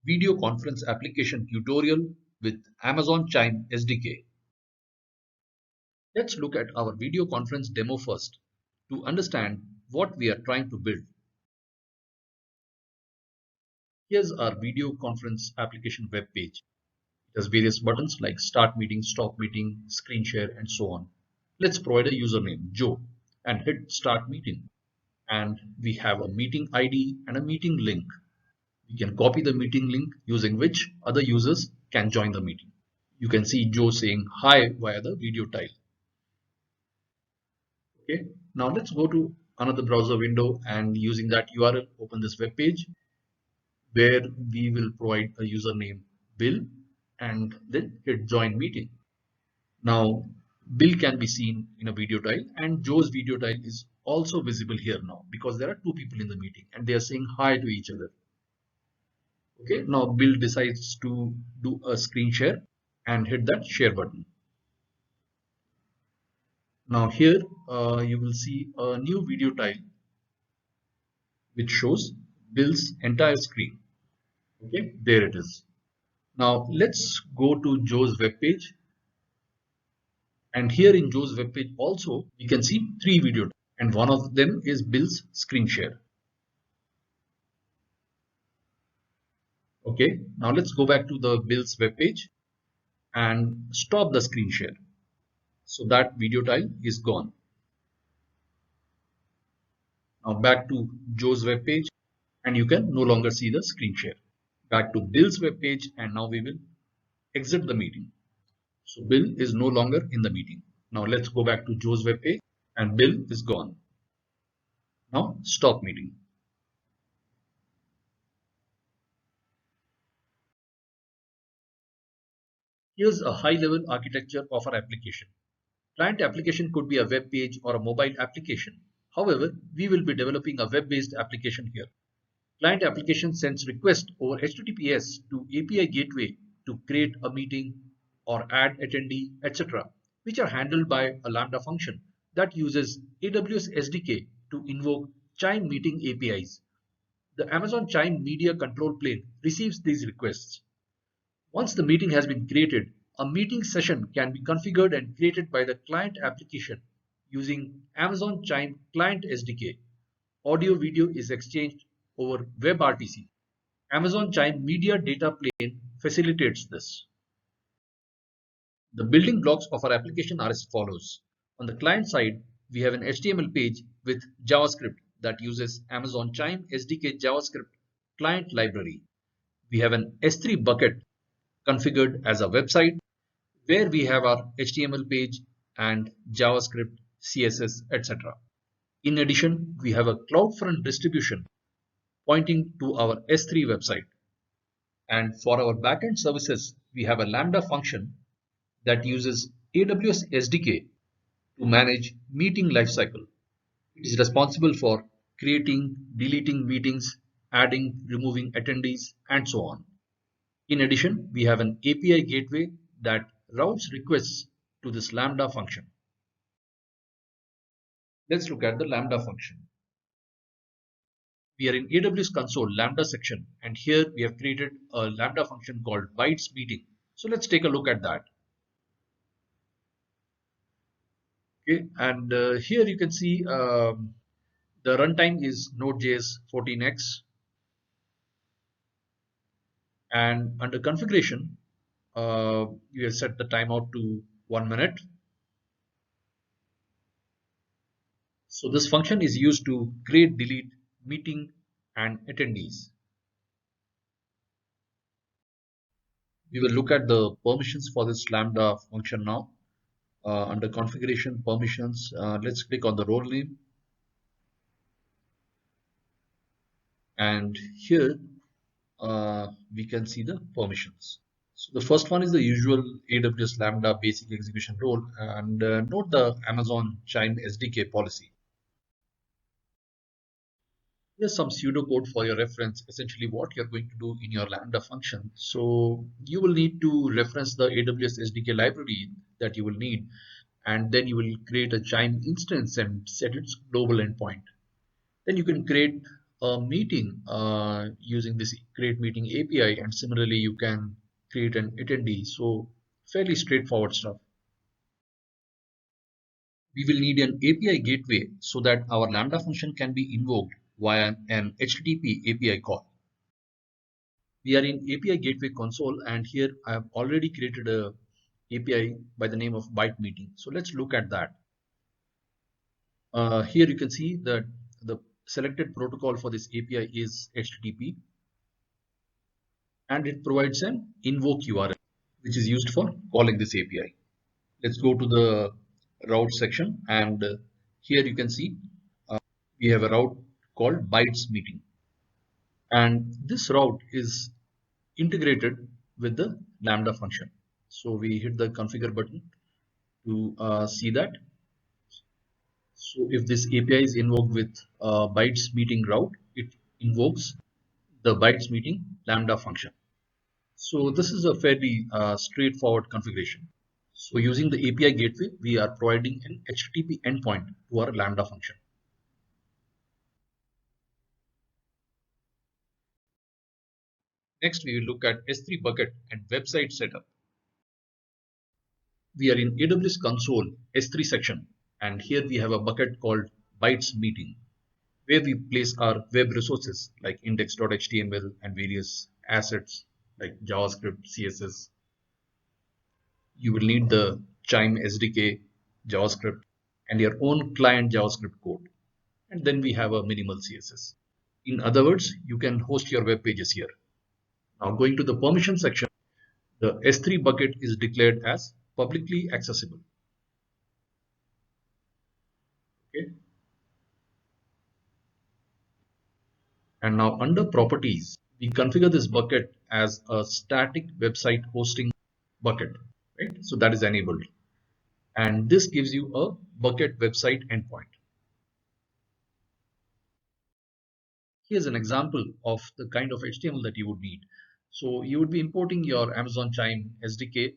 video conference application tutorial with Amazon Chime SDK. Let's look at our video conference demo first to understand what we are trying to build. Here's our video conference application web page. It has various buttons like start meeting, stop meeting, screen share, and so on. Let's provide a username, Joe, and hit start meeting. And we have a meeting ID and a meeting link. We can copy the meeting link using which other users can join the meeting. You can see Joe saying hi via the video tile. Okay, now let's go to another browser window and using that URL, open this web page where we will provide a username Bill and then hit join meeting. Now Bill can be seen in a video tile and Joe's video tile is also visible here now because there are two people in the meeting and they are saying hi to each other. Okay, now Bill decides to do a screen share and hit that share button. Now here you will see a new video tile which shows Bill's entire screen. Okay, there it is. Now let's go to Joe's web page. And here in Joe's web page also you can see three videos and one of them is Bill's screen share. Okay, now let's go back to the Bill's web page and stop the screen share. So that video tile is gone. Now back to Joe's web page and you can no longer see the screen share. Back to Bill's web page and now we will exit the meeting. So Bill is no longer in the meeting. Now let's go back to Joe's web page and Bill is gone. Now stop meeting. Here's a high-level architecture of our application. Client application could be a web page or a mobile application. However, we will be developing a web-based application here. Client application sends request over HTTPS to API gateway to create a meeting or add attendee, etc., which are handled by a Lambda function that uses AWS SDK to invoke Chime meeting APIs. The Amazon Chime media control plane receives these requests. Once the meeting has been created, a meeting session can be configured and created by the client application using Amazon Chime Client SDK. Audio video is exchanged over WebRTC. Amazon Chime media data plane facilitates this. The building blocks of our application are as follows. On the client side, we have an HTML page with JavaScript that uses Amazon Chime SDK JavaScript client library. We have an S3 bucket configured as a website where we have our HTML page and JavaScript, CSS, etc. In addition, we have a CloudFront distribution pointing to our S3 website. And for our backend services, we have a Lambda function that uses AWS SDK to manage meeting lifecycle. It is responsible for creating, deleting meetings, adding, removing attendees, and so on. In addition, we have an API gateway that routes requests to this Lambda function. Let's look at the Lambda function. We are in AWS console Lambda section, and here we have created a Lambda function called bytes meeting. So let's take a look at that. Okay, and here you can see the runtime is Node.js 14x. And under configuration, you have set the timeout to 1 minute. So this function is used to create, delete, meeting, and attendees. We will look at the permissions for this Lambda function now. Under configuration permissions, let's click on the role name. And here we can see the permissions. So the first one is the usual AWS Lambda basic execution role, and note the Amazon Chime SDK policy. Here's some pseudocode for your reference, essentially what you're going to do in your Lambda function. So you will need to reference the AWS SDK library that you will need, and then you will create a Chime instance and set its global endpoint. Then you can create a meeting using this create meeting API, and similarly you can create an attendee. So fairly straightforward stuff. We will need an API gateway so that our Lambda function can be invoked via an HTTP API call. We are in API gateway console, and here I have already created a API by the name of byte meeting. So let's look at that. Here you can see that the selected protocol for this API is HTTP, and it provides an invoke URL, which is used for calling this API. Let's go to the route section, and here you can see we have a route called bytes meeting, and this route is integrated with the Lambda function. So we hit the configure button to see that. So if this API is invoked with bytes meeting route, it invokes the bytes meeting Lambda function. So this is a fairly straightforward configuration. So using the API gateway, we are providing an HTTP endpoint to our Lambda function. Next, we will look at S3 bucket and website setup. We are in AWS console S3 section, and here we have a bucket called bytes meeting, where we place our web resources like index.html and various assets like JavaScript, CSS. You will need the Chime SDK, JavaScript, and your own client JavaScript code. And then we have a minimal CSS. In other words, you can host your web pages here. Now going to the permission section, the S3 bucket is declared as publicly accessible. Okay. And now under properties, we configure this bucket as a static website hosting bucket, right? So that is enabled. And this gives you a bucket website endpoint. Here's an example of the kind of HTML that you would need. So you would be importing your Amazon Chime SDK,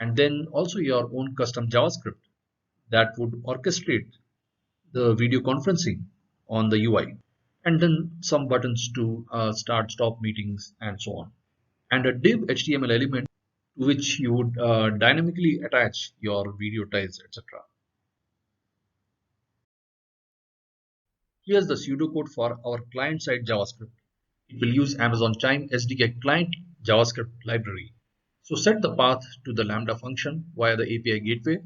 and then also your own custom JavaScript that would orchestrate the video conferencing on the UI, and then some buttons to start, stop meetings, and so on. And a div HTML element to which you would dynamically attach your video tiles, etc. Here's the pseudocode for our client-side JavaScript. It will use Amazon Chime SDK client JavaScript library. So set the path to the Lambda function via the API gateway,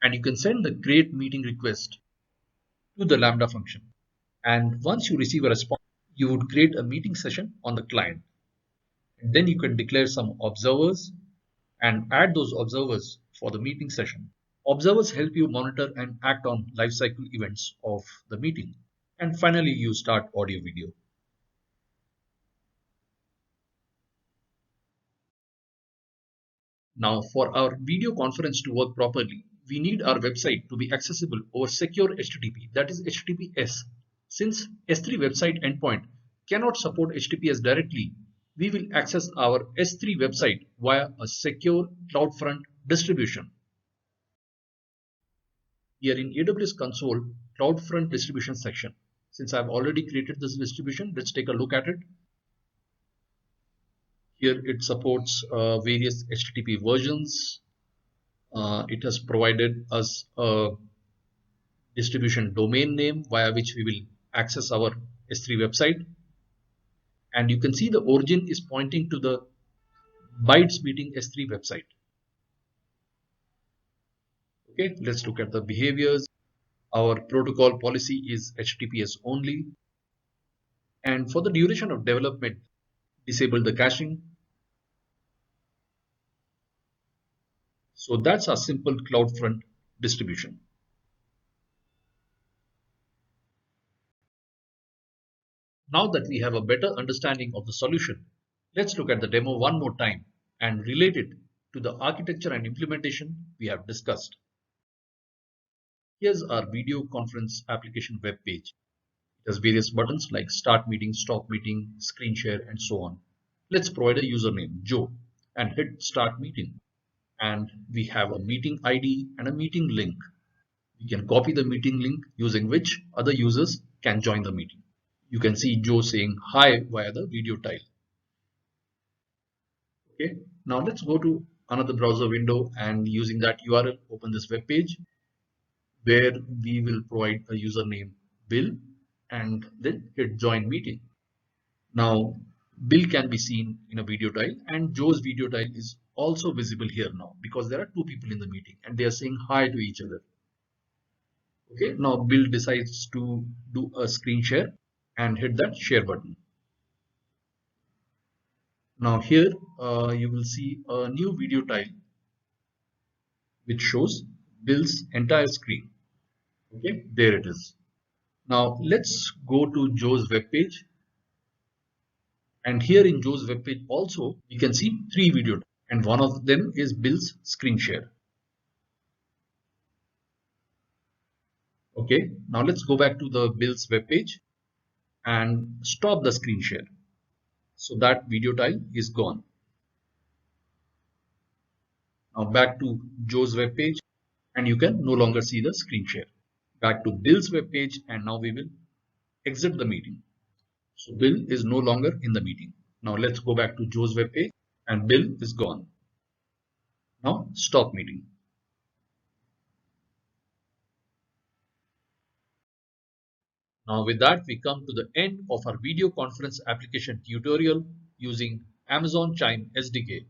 and you can send the create meeting request to the Lambda function. And once you receive a response, you would create a meeting session on the client. And then you can declare some observers and add those observers for the meeting session. Observers help you monitor and act on lifecycle events of the meeting. And finally, you start audio video. Now, for our video conference to work properly, we need our website to be accessible over secure HTTP, that is HTTPS. Since S3 website endpoint cannot support HTTPS directly, we will access our S3 website via a secure CloudFront distribution. We are in AWS console CloudFront distribution section. Since I've already created this distribution, let's take a look at it. Here it supports various HTTP versions. It has provided us a distribution domain name via which we will access our S3 website. And you can see the origin is pointing to the bytes meeting S3 website. Okay, let's look at the behaviors. Our protocol policy is HTTPS only. And for the duration of development, disable the caching. So that's a simple CloudFront distribution. Now that we have a better understanding of the solution, let's look at the demo one more time and relate it to the architecture and implementation we have discussed. Here's our video conference application web page. It has various buttons like start meeting, stop meeting, screen share, and so on. Let's provide a username, Joe, and hit start meeting. And we have a meeting ID and a meeting link. We can copy the meeting link using which other users can join the meeting. You can see Joe saying hi via the video tile. Okay, now let's go to another browser window and using that URL, open this web page where we will provide a username Bill and then hit join meeting. Now, Bill can be seen in a video tile and Joe's video tile is also visible here now because there are two people in the meeting and they are saying hi to each other. Okay, now Bill decides to do a screen share and hit that share button. Now here you will see a new video tile which shows Bill's entire screen. Okay, there it is. Now let's go to Joe's web page. And here in Joe's web page also we can see three videos and one of them is Bill's screen share. Okay, now let's go back to the Bill's web page and stop the screen share. So that video tile is gone. Now back to Joe's web page and you can no longer see the screen share. Back to Bill's web page and now we will exit the meeting. So Bill is no longer in the meeting. Now let's go back to Joe's web page and Bill is gone. Now stop meeting. Now with that we come to the end of our video conference application tutorial using Amazon Chime SDK.